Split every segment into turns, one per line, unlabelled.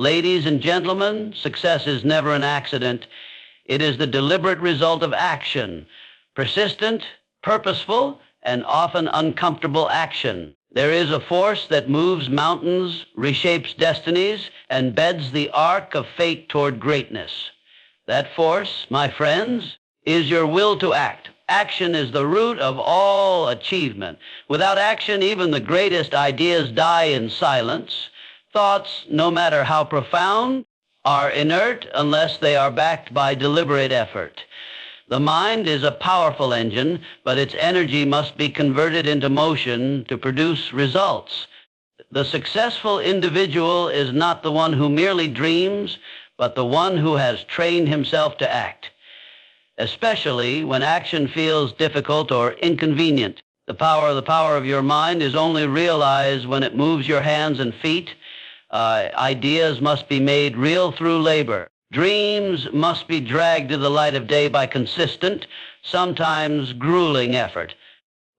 Ladies and gentlemen, success is never an accident. It is the deliberate result of action, persistent, purposeful, and often uncomfortable action. There is a force that moves mountains, reshapes destinies, and beds the arc of fate toward greatness. That force, my friends, is your will to act. Action is the root of all achievement. Without action, even the greatest ideas die in silence. Thoughts, no matter how profound, are inert unless they are backed by deliberate effort. The mind is a powerful engine, but its energy must be converted into motion to produce results. The successful individual is not the one who merely dreams, but the one who has trained himself to act, especially when action feels difficult or inconvenient. The power of your mind is only realized when it moves your hands and feet. Ideas must be made real through labor. Dreams must be dragged to the light of day by consistent, sometimes grueling effort.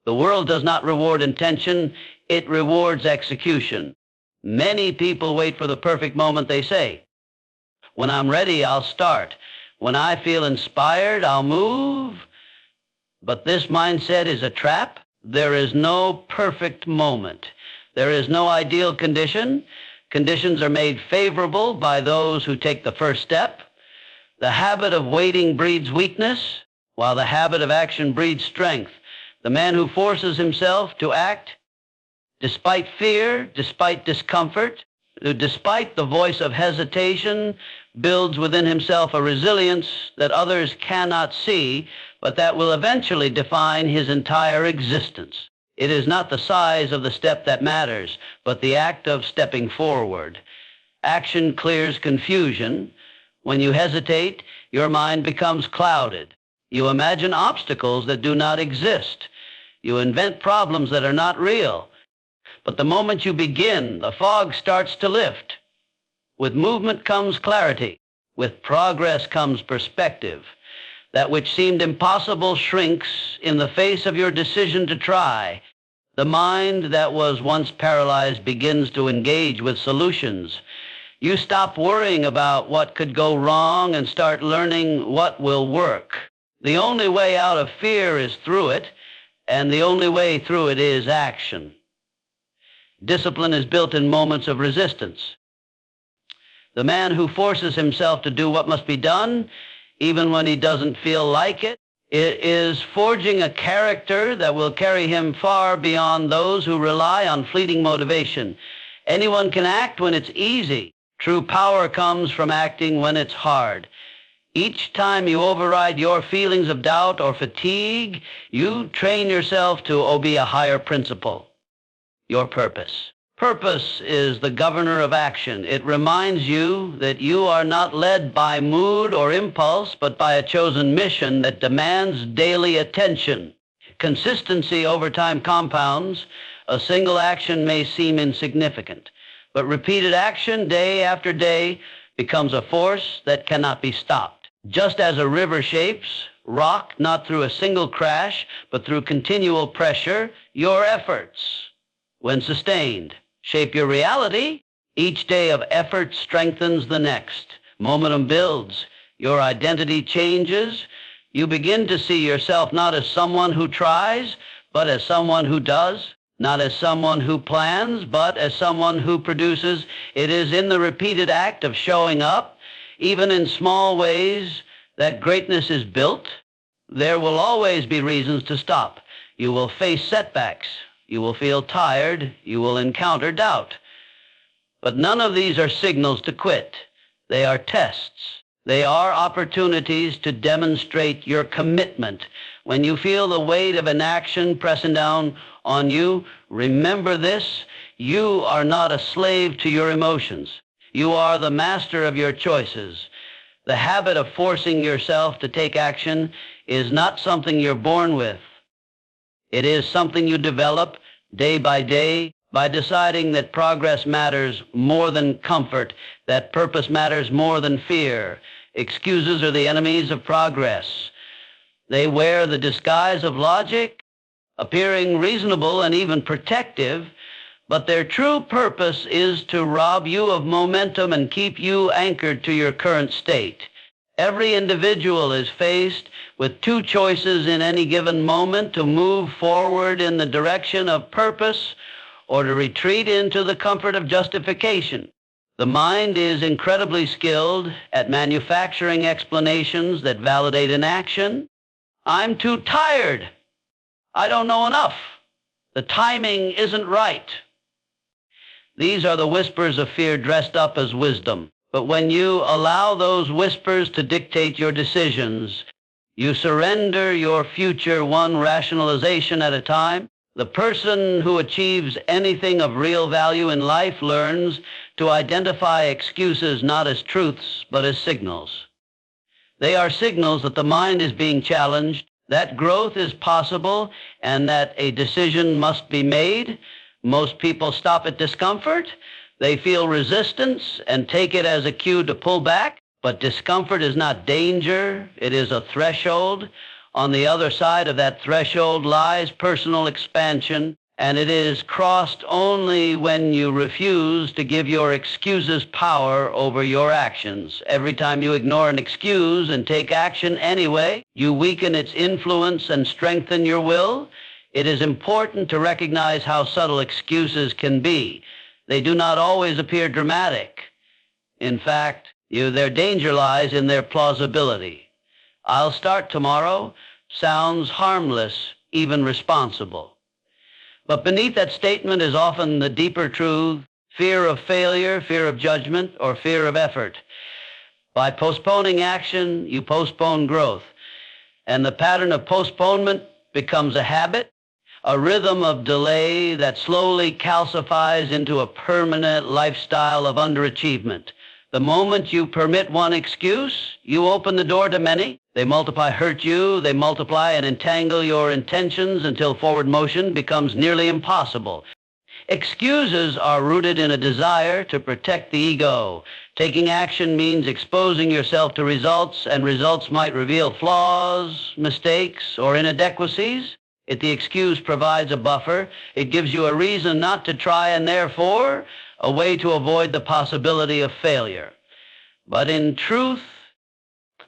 The world does not reward intention, it rewards execution. Many people wait for the perfect moment. They say, "When I'm ready, I'll start. When I feel inspired, I'll move." But this mindset is a trap. There is no perfect moment. There is no ideal condition. Conditions are made favorable by those who take the first step. The habit of waiting breeds weakness, while the habit of action breeds strength. The man who forces himself to act, despite fear, despite discomfort, despite the voice of hesitation, builds within himself a resilience that others cannot see, but that will eventually define his entire existence. It is not the size of the step that matters, but the act of stepping forward. Action clears confusion. When you hesitate, your mind becomes clouded. You imagine obstacles that do not exist. You invent problems that are not real. But the moment you begin, the fog starts to lift. With movement comes clarity. With progress comes perspective. That which seemed impossible shrinks in the face of your decision to try. The mind that was once paralyzed begins to engage with solutions. You stop worrying about what could go wrong and start learning what will work. The only way out of fear is through it, and the only way through it is action. Discipline is built in moments of resistance. The man who forces himself to do what must be done, even when he doesn't feel like it, is forging a character that will carry him far beyond those who rely on fleeting motivation. Anyone can act when it's easy. True power comes from acting when it's hard. Each time you override your feelings of doubt or fatigue, you train yourself to obey a higher principle, your purpose. Purpose is the governor of action. It reminds you that you are not led by mood or impulse, but by a chosen mission that demands daily attention. Consistency over time compounds. A single action may seem insignificant, but repeated action day after day becomes a force that cannot be stopped. Just as a river shapes rock not through a single crash, but through continual pressure, your efforts, when sustained, shape your reality. Each day of effort strengthens the next. Momentum builds. Your identity changes. You begin to see yourself not as someone who tries, but as someone who does. Not as someone who plans, but as someone who produces. It is in the repeated act of showing up, even in small ways, that greatness is built. There will always be reasons to stop. You will face setbacks. You will feel tired. You will encounter doubt. But none of these are signals to quit. They are tests. They are opportunities to demonstrate your commitment. When you feel the weight of inaction pressing down on you, remember this: you are not a slave to your emotions. You are the master of your choices. The habit of forcing yourself to take action is not something you're born with. It is something you develop day by day by deciding that progress matters more than comfort, that purpose matters more than fear. Excuses are the enemies of progress. They wear the disguise of logic, appearing reasonable and even protective, but their true purpose is to rob you of momentum and keep you anchored to your current state. Every individual is faced with two choices in any given moment: to move forward in the direction of purpose or to retreat into the comfort of justification. The mind is incredibly skilled at manufacturing explanations that validate inaction. I'm too tired. I don't know enough. The timing isn't right. These are the whispers of fear dressed up as wisdom. But when you allow those whispers to dictate your decisions, you surrender your future one rationalization at a time. The person who achieves anything of real value in life learns to identify excuses not as truths, but as signals. They are signals that the mind is being challenged, that growth is possible, and that a decision must be made. Most people stop at discomfort. They feel resistance and take it as a cue to pull back. But discomfort is not danger. It is a threshold. On the other side of that threshold lies personal expansion, and it is crossed only when you refuse to give your excuses power over your actions. Every time you ignore an excuse and take action anyway, you weaken its influence and strengthen your will. It is important to recognize how subtle excuses can be. They do not always appear dramatic. In fact, their danger lies in their plausibility. I'll start tomorrow sounds harmless, even responsible. But beneath that statement is often the deeper truth: fear of failure, fear of judgment, or fear of effort. By postponing action, you postpone growth. And the pattern of postponement becomes a habit, a rhythm of delay that slowly calcifies into a permanent lifestyle of underachievement. The moment you permit one excuse, you open the door to many. They hurt you, they multiply and entangle your intentions until forward motion becomes nearly impossible. Excuses are rooted in a desire to protect the ego. Taking action means exposing yourself to results, and results might reveal flaws, mistakes, or inadequacies. If the excuse provides a buffer, it gives you a reason not to try, and therefore a way to avoid the possibility of failure. But in truth,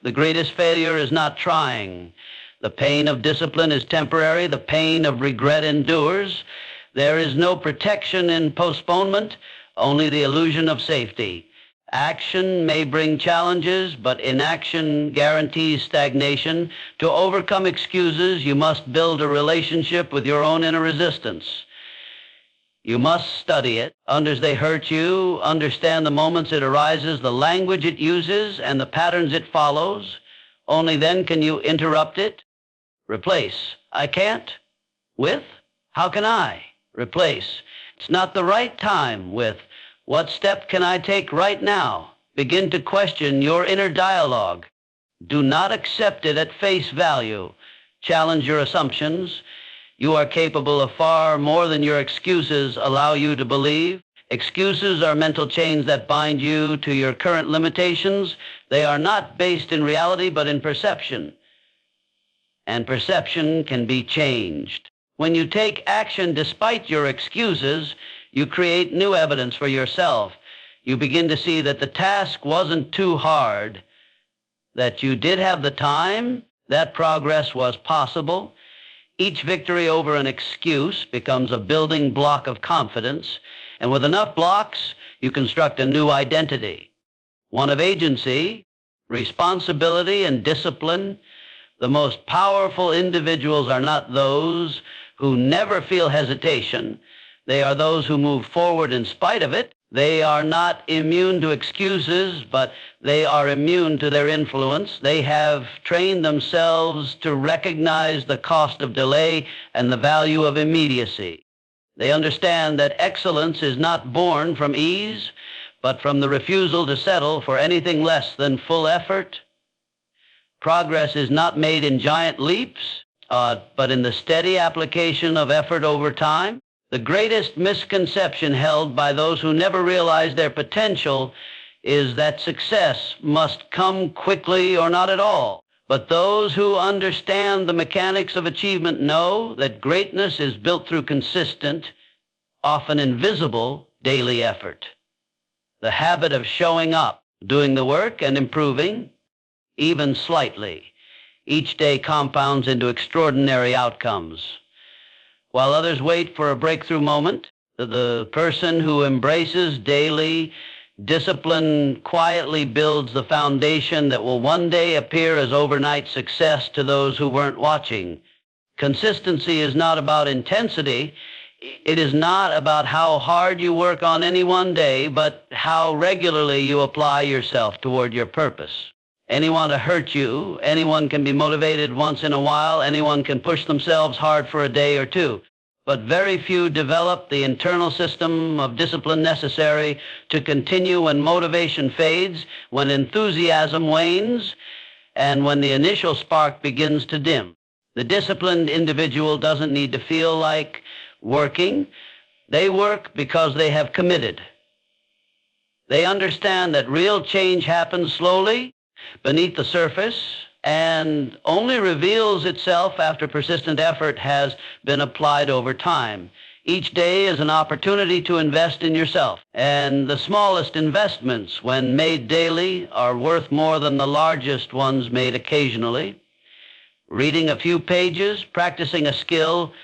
the greatest failure is not trying. The pain of discipline is temporary. The pain of regret endures. There is no protection in postponement, only the illusion of safety. Action may bring challenges, but inaction guarantees stagnation. To overcome excuses, you must build a relationship with your own inner resistance. You must study it. They hurt you, understand the moments it arises, the language it uses, and the patterns it follows. Only then can you interrupt it. Replace. I can't. With. How can I? Replace. It's not the right time. With. What step can I take right now? Begin to question your inner dialogue. Do not accept it at face value. Challenge your assumptions. You are capable of far more than your excuses allow you to believe. Excuses are mental chains that bind you to your current limitations. They are not based in reality, but in perception. And perception can be changed. When you take action despite your excuses, you create new evidence for yourself. You begin to see that the task wasn't too hard, that you did have the time, that progress was possible. Each victory over an excuse becomes a building block of confidence, and with enough blocks, you construct a new identity, one of agency, responsibility, and discipline. The most powerful individuals are not those who never feel hesitation. They are those who move forward in spite of it. They are not immune to excuses, but they are immune to their influence. They have trained themselves to recognize the cost of delay and the value of immediacy. They understand that excellence is not born from ease, but from the refusal to settle for anything less than full effort. Progress is not made in giant leaps, but in the steady application of effort over time. The greatest misconception held by those who never realize their potential is that success must come quickly or not at all. But those who understand the mechanics of achievement know that greatness is built through consistent, often invisible daily effort. The habit of showing up, doing the work and improving, even slightly, each day compounds into extraordinary outcomes. While others wait for a breakthrough moment, the person who embraces daily discipline quietly builds the foundation that will one day appear as overnight success to those who weren't watching. Consistency is not about intensity. It is not about how hard you work on any one day, but how regularly you apply yourself toward your purpose. Anyone to hurt you, anyone can be motivated once in a while, anyone can push themselves hard for a day or two. But very few develop the internal system of discipline necessary to continue when motivation fades, when enthusiasm wanes, and when the initial spark begins to dim. The disciplined individual doesn't need to feel like working. They work because they have committed. They understand that real change happens slowly beneath the surface and only reveals itself after persistent effort has been applied over time. Each day is an opportunity to invest in yourself, and the smallest investments, when made daily, are worth more than the largest ones made occasionally. Reading a few pages, practicing a skill,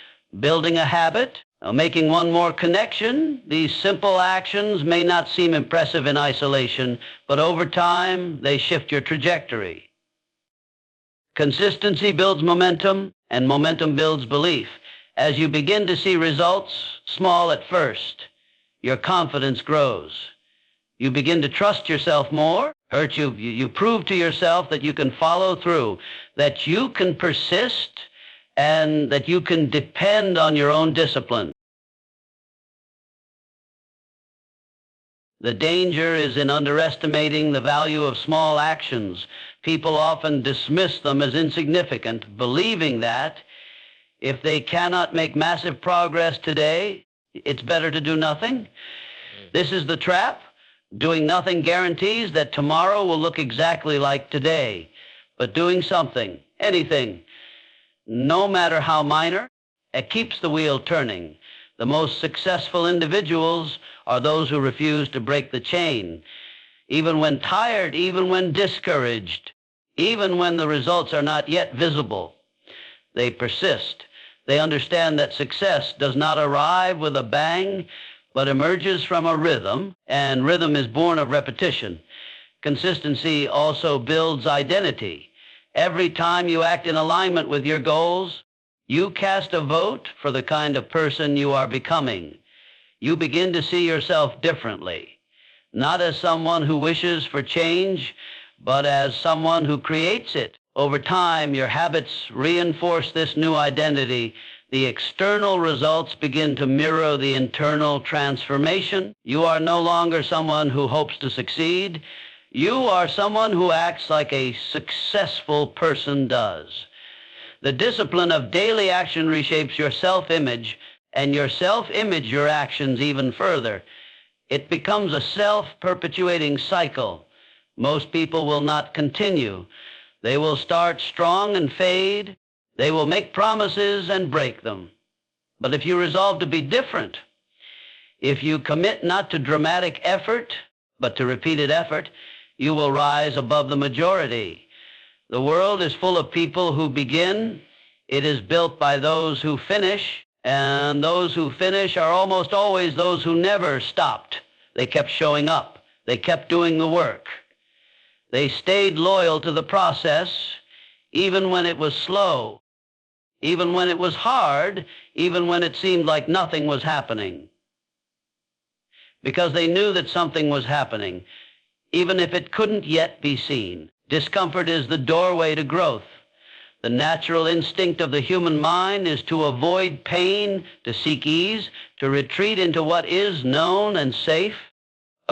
building a habit, making one more connection, these simple actions may not seem impressive in isolation, but over time, they shift your trajectory. Consistency builds momentum, and momentum builds belief. As you begin to see results, small at first, your confidence grows. You begin to trust yourself more. You prove to yourself that you can follow through, that you can persist, and that you can depend on your own discipline. The danger is in underestimating the value of small actions. People often dismiss them as insignificant, believing that if they cannot make massive progress today, it's better to do nothing. This is the trap. Doing nothing guarantees that tomorrow will look exactly like today. But doing something, anything, no matter how minor, it keeps the wheel turning. The most successful individuals are those who refuse to break the chain. Even when tired, even when discouraged, even when the results are not yet visible, they persist. They understand that success does not arrive with a bang, but emerges from a rhythm, and rhythm is born of repetition. Consistency also builds identity. Every time you act in alignment with your goals, you cast a vote for the kind of person you are becoming. You begin to see yourself differently, not as someone who wishes for change, but as someone who creates it. Over time, your habits reinforce this new identity. The external results begin to mirror the internal transformation. You are no longer someone who hopes to succeed. You are someone who acts like a successful person does. The discipline of daily action reshapes your self-image, and your self-image your actions even further. It becomes a self-perpetuating cycle. Most people will not continue. They will start strong and fade. They will make promises and break them. But if you resolve to be different, if you commit not to dramatic effort, but to repeated effort, you will rise above the majority. The world is full of people who begin. It is built by those who finish, and those who finish are almost always those who never stopped. They kept showing up. They kept doing the work. They stayed loyal to the process, even when it was slow, even when it was hard, even when it seemed like nothing was happening. Because they knew that something was happening, even if it couldn't yet be seen. Discomfort is the doorway to growth. The natural instinct of the human mind is to avoid pain, to seek ease, to retreat into what is known and safe.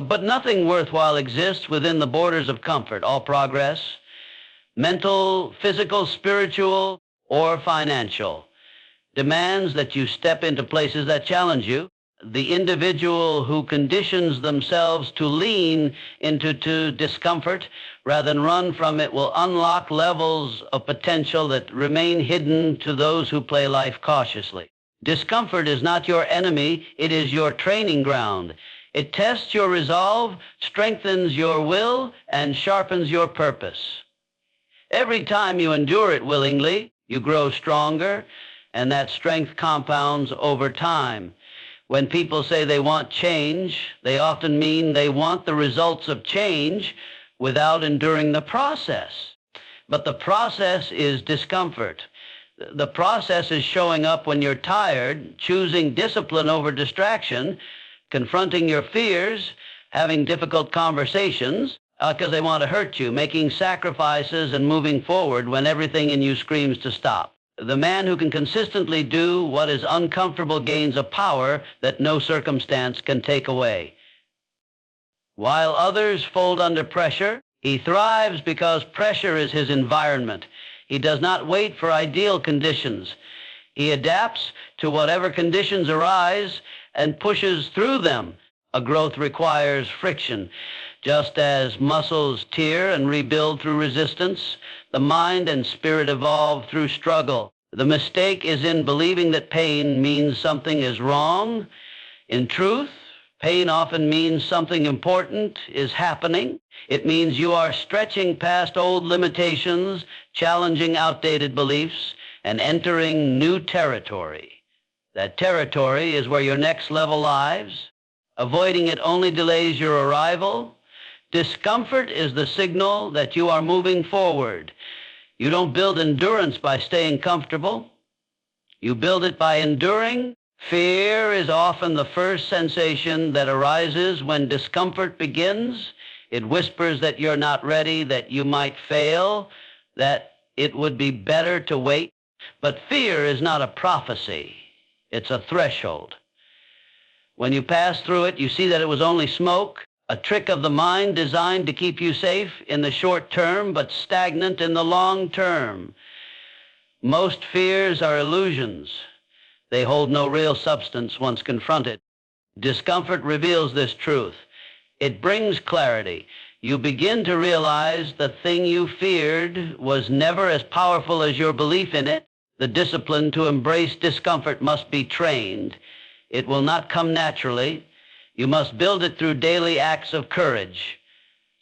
But nothing worthwhile exists within the borders of comfort. All progress, mental, physical, spiritual, or financial, demands that you step into places that challenge you. The individual who conditions themselves to lean into discomfort rather than run from it will unlock levels of potential that remain hidden to those who play life cautiously. Discomfort is not your enemy, it is your training ground. It tests your resolve, strengthens your will, and sharpens your purpose. Every time you endure it willingly, you grow stronger, and that strength compounds over time. When people say they want change, they often mean they want the results of change without enduring the process. But the process is discomfort. The process is showing up when you're tired, choosing discipline over distraction, confronting your fears, having difficult conversations because they want to hurt you, making sacrifices and moving forward when everything in you screams to stop. The man who can consistently do what is uncomfortable gains a power that no circumstance can take away. While others fold under pressure, he thrives because pressure is his environment. He does not wait for ideal conditions. He adapts to whatever conditions arise and pushes through them. A growth requires friction. Just as muscles tear and rebuild through resistance, the mind and spirit evolve through struggle. The mistake is in believing that pain means something is wrong. In truth, pain often means something important is happening. It means you are stretching past old limitations, challenging outdated beliefs, and entering new territory. That territory is where your next level lies. Avoiding it only delays your arrival. Discomfort is the signal that you are moving forward. You don't build endurance by staying comfortable. You build it by enduring. Fear is often the first sensation that arises when discomfort begins. It whispers that you're not ready, that you might fail, that it would be better to wait. But fear is not a prophecy. It's a threshold. When you pass through it, you see that it was only smoke, a trick of the mind designed to keep you safe in the short term, but stagnant in the long term. Most fears are illusions. They hold no real substance once confronted. Discomfort reveals this truth. It brings clarity. You begin to realize the thing you feared was never as powerful as your belief in it. The discipline to embrace discomfort must be trained. It will not come naturally. You must build it through daily acts of courage.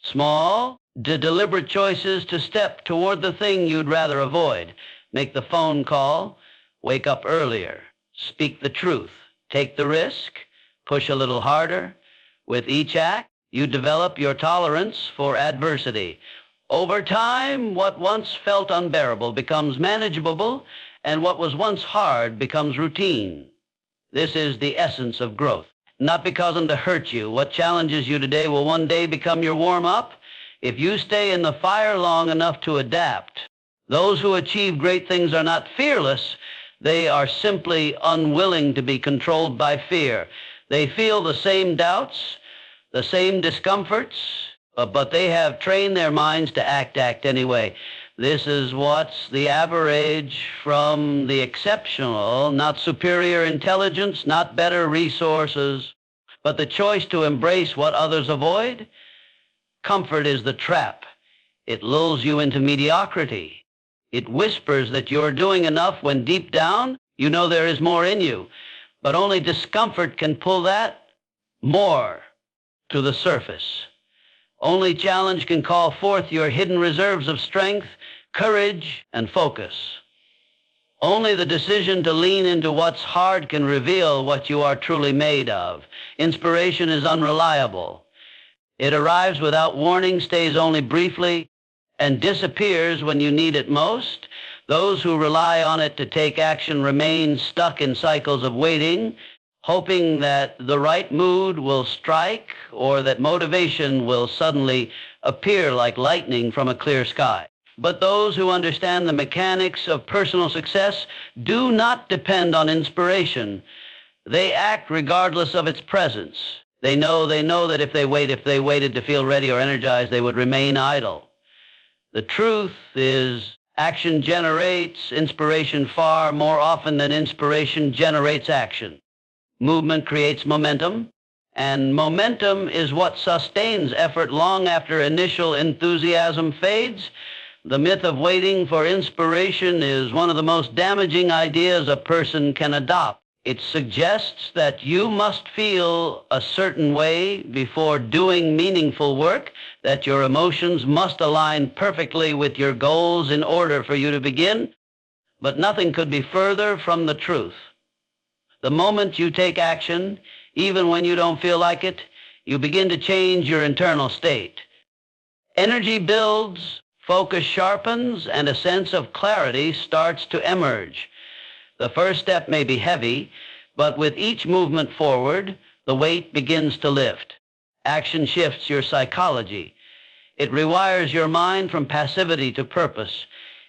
Small, deliberate choices to step toward the thing you'd rather avoid. Make the phone call. Wake up earlier. Speak the truth. Take the risk. Push a little harder. With each act, you develop your tolerance for adversity. Over time, what once felt unbearable becomes manageable, and what was once hard becomes routine. This is the essence of growth. Not because them to hurt you. What challenges you today will one day become your warm-up. If you stay in the fire long enough to adapt, those who achieve great things are not fearless. They are simply unwilling to be controlled by fear. They feel the same doubts, the same discomforts, but they have trained their minds to act anyway. This is what's the average from the exceptional, not superior intelligence, not better resources, but the choice to embrace what others avoid. Comfort is the trap. It lulls you into mediocrity. It whispers that you're doing enough when deep down you know there is more in you. But only discomfort can pull that more to the surface. Only challenge can call forth your hidden reserves of strength, courage, and focus. Only the decision to lean into what's hard can reveal what you are truly made of. Inspiration is unreliable. It arrives without warning, stays only briefly, and disappears when you need it most. Those who rely on it to take action remain stuck in cycles of waiting, hoping that the right mood will strike or that motivation will suddenly appear like lightning from a clear sky. But those who understand the mechanics of personal success do not depend on inspiration. They act regardless of its presence. They know that if they waited to feel ready or energized, they would remain idle. The truth is, action generates inspiration far more often than inspiration generates action. Movement creates momentum, and momentum is what sustains effort long after initial enthusiasm fades. The myth of waiting for inspiration is one of the most damaging ideas a person can adopt. It suggests that you must feel a certain way before doing meaningful work, that your emotions must align perfectly with your goals in order for you to begin, but nothing could be further from the truth. The moment you take action, even when you don't feel like it, you begin to change your internal state. Energy builds, focus sharpens, and a sense of clarity starts to emerge. The first step may be heavy, but with each movement forward, the weight begins to lift. Action shifts your psychology. It rewires your mind from passivity to purpose.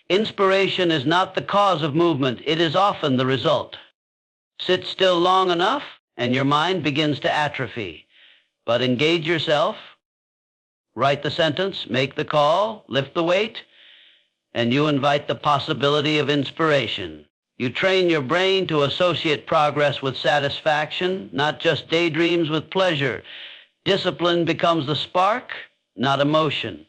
Inspiration is not the cause of movement, it is often the result. Sit still long enough, and your mind begins to atrophy. But engage yourself, write the sentence, make the call, lift the weight, and you invite the possibility of inspiration. You train your brain to associate progress with satisfaction, not just daydreams with pleasure. Discipline becomes the spark, not emotion.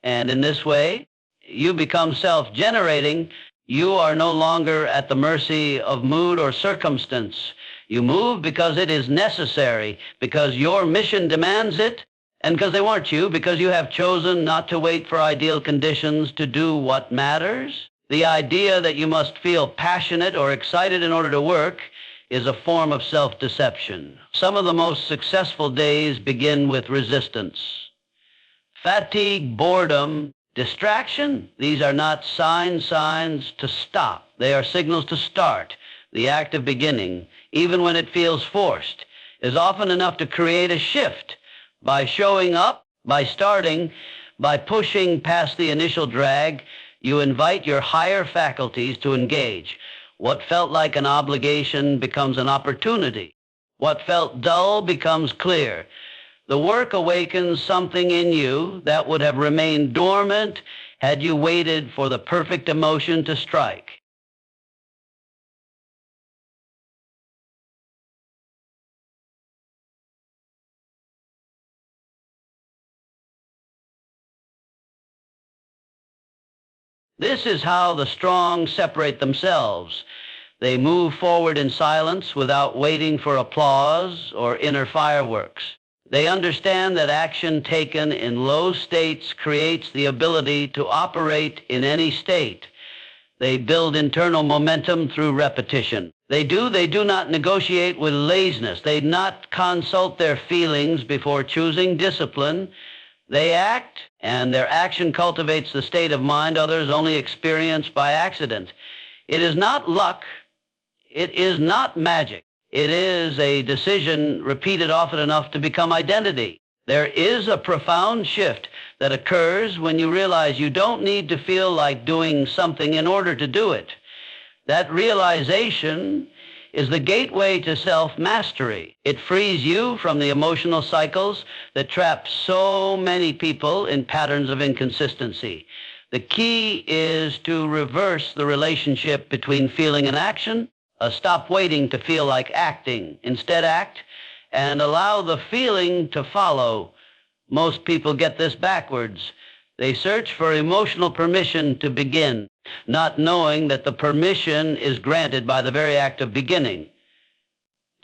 And in this way, you become self-generating. You are no longer at the mercy of mood or circumstance. You move because it is necessary, because your mission demands it, and because they want you, because you have chosen not to wait for ideal conditions to do what matters. The idea that you must feel passionate or excited in order to work is a form of self-deception. Some of the most successful days begin with resistance. Fatigue, boredom, distraction, these are not signs to stop. They are signals to start. The act of beginning, even when it feels forced, is often enough to create a shift. By showing up, by starting, by pushing past the initial drag, you invite your higher faculties to engage. What felt like an obligation becomes an opportunity. What felt dull becomes clear. The work awakens something in you that would have remained dormant had you waited for the perfect emotion to strike. This is how the strong separate themselves. They move forward in silence without waiting for applause or inner fireworks. They understand that action taken in low states creates the ability to operate in any state. They build internal momentum through repetition. They do not negotiate with laziness. They do not consult their feelings before choosing discipline. They act, and their action cultivates the state of mind others only experience by accident. It is not luck. It is not magic. It is a decision repeated often enough to become identity. There is a profound shift that occurs when you realize you don't need to feel like doing something in order to do it. That realization is the gateway to self-mastery. It frees you from the emotional cycles that trap so many people in patterns of inconsistency. The key is to reverse the relationship between feeling and action. Stop waiting to feel like acting. Instead, act and allow the feeling to follow. Most people get this backwards. They search for emotional permission to begin, not knowing that the permission is granted by the very act of beginning.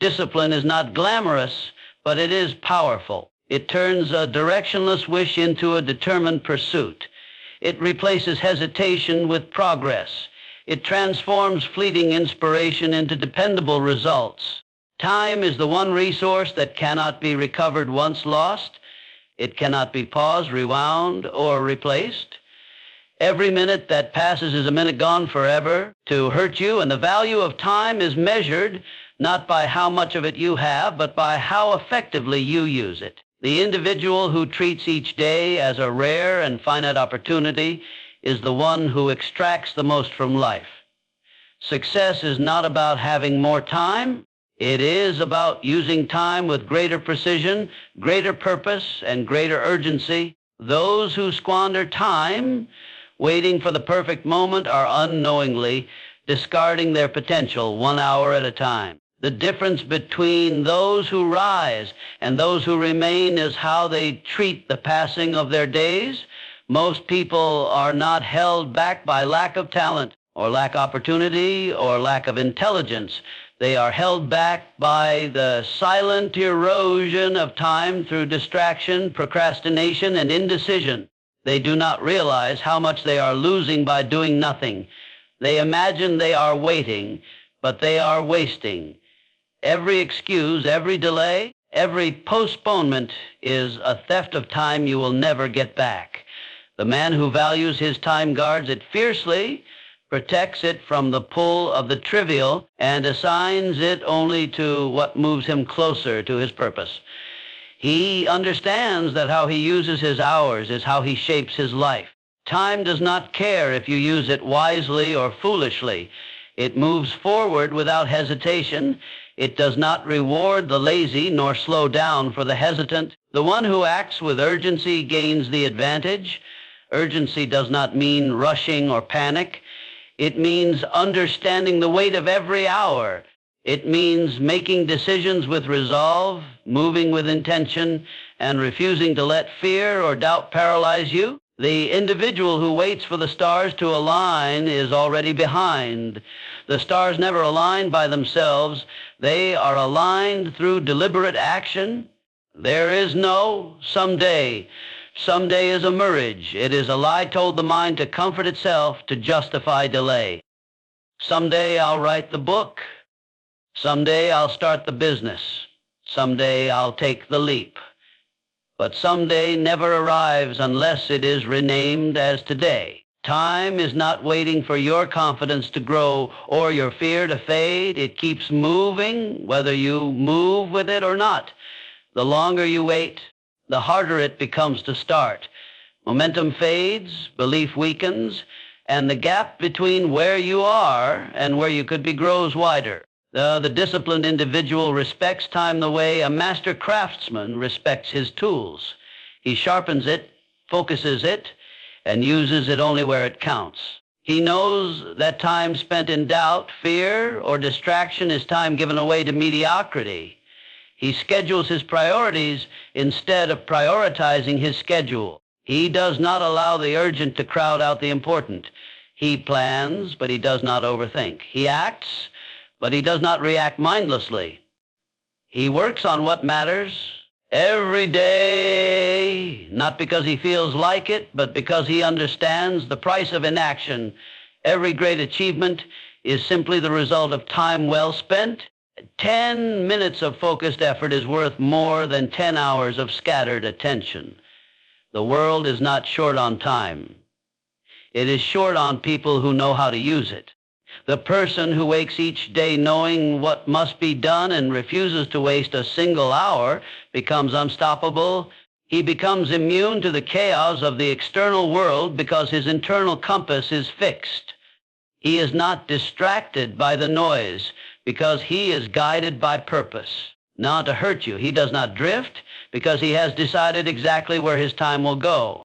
Discipline is not glamorous, but it is powerful. It turns a directionless wish into a determined pursuit. It replaces hesitation with progress. It transforms fleeting inspiration into dependable results. Time is the one resource that cannot be recovered once lost. It cannot be paused, rewound, or replaced. Every minute that passes is a minute gone forever to hurt you, and the value of time is measured not by how much of it you have, but by how effectively you use it. The individual who treats each day as a rare and finite opportunity is the one who extracts the most from life. Success is not about having more time. It is about using time with greater precision, greater purpose, and greater urgency. Those who squander time waiting for the perfect moment are unknowingly discarding their potential 1 hour at a time. The difference between those who rise and those who remain is how they treat the passing of their days. Most people are not held back by lack of talent or lack of opportunity or lack of intelligence. They are held back by the silent erosion of time through distraction, procrastination, and indecision. They do not realize how much they are losing by doing nothing. They imagine they are waiting, but they are wasting. Every excuse, every delay, every postponement is a theft of time you will never get back. The man who values his time guards it fiercely, protects it from the pull of the trivial, and assigns it only to what moves him closer to his purpose. He understands that how he uses his hours is how he shapes his life. Time does not care if you use it wisely or foolishly. It moves forward without hesitation. It does not reward the lazy nor slow down for the hesitant. The one who acts with urgency gains the advantage. Urgency does not mean rushing or panic. It means understanding the weight of every hour. It means making decisions with resolve, moving with intention, and refusing to let fear or doubt paralyze you. The individual who waits for the stars to align is already behind. The stars never align by themselves. They are aligned through deliberate action. There is no someday. Someday is a mirage. It is a lie told the mind to comfort itself to justify delay. Someday I'll write the book. Someday I'll start the business. Someday I'll take the leap. But someday never arrives unless it is renamed as today. Time is not waiting for your confidence to grow or your fear to fade. It keeps moving, whether you move with it or not. The longer you wait, the harder it becomes to start. Momentum fades, belief weakens, and the gap between where you are and where you could be grows wider. The disciplined individual respects time the way a master craftsman respects his tools. He sharpens it, focuses it, and uses it only where it counts. He knows that time spent in doubt, fear, or distraction is time given away to mediocrity. He schedules his priorities instead of prioritizing his schedule. He does not allow the urgent to crowd out the important. He plans, but he does not overthink. He acts, but he does not react mindlessly. He works on what matters every day, not because he feels like it, but because he understands the price of inaction. Every great achievement is simply the result of time well spent. 10 minutes of focused effort is worth more than 10 hours of scattered attention. The world is not short on time. It is short on people who know how to use it. The person who wakes each day knowing what must be done and refuses to waste a single hour becomes unstoppable. He becomes immune to the chaos of the external world because his internal compass is fixed. He is not distracted by the noise because he is guided by purpose. Not to hurt you, he does not drift because he has decided exactly where his time will go.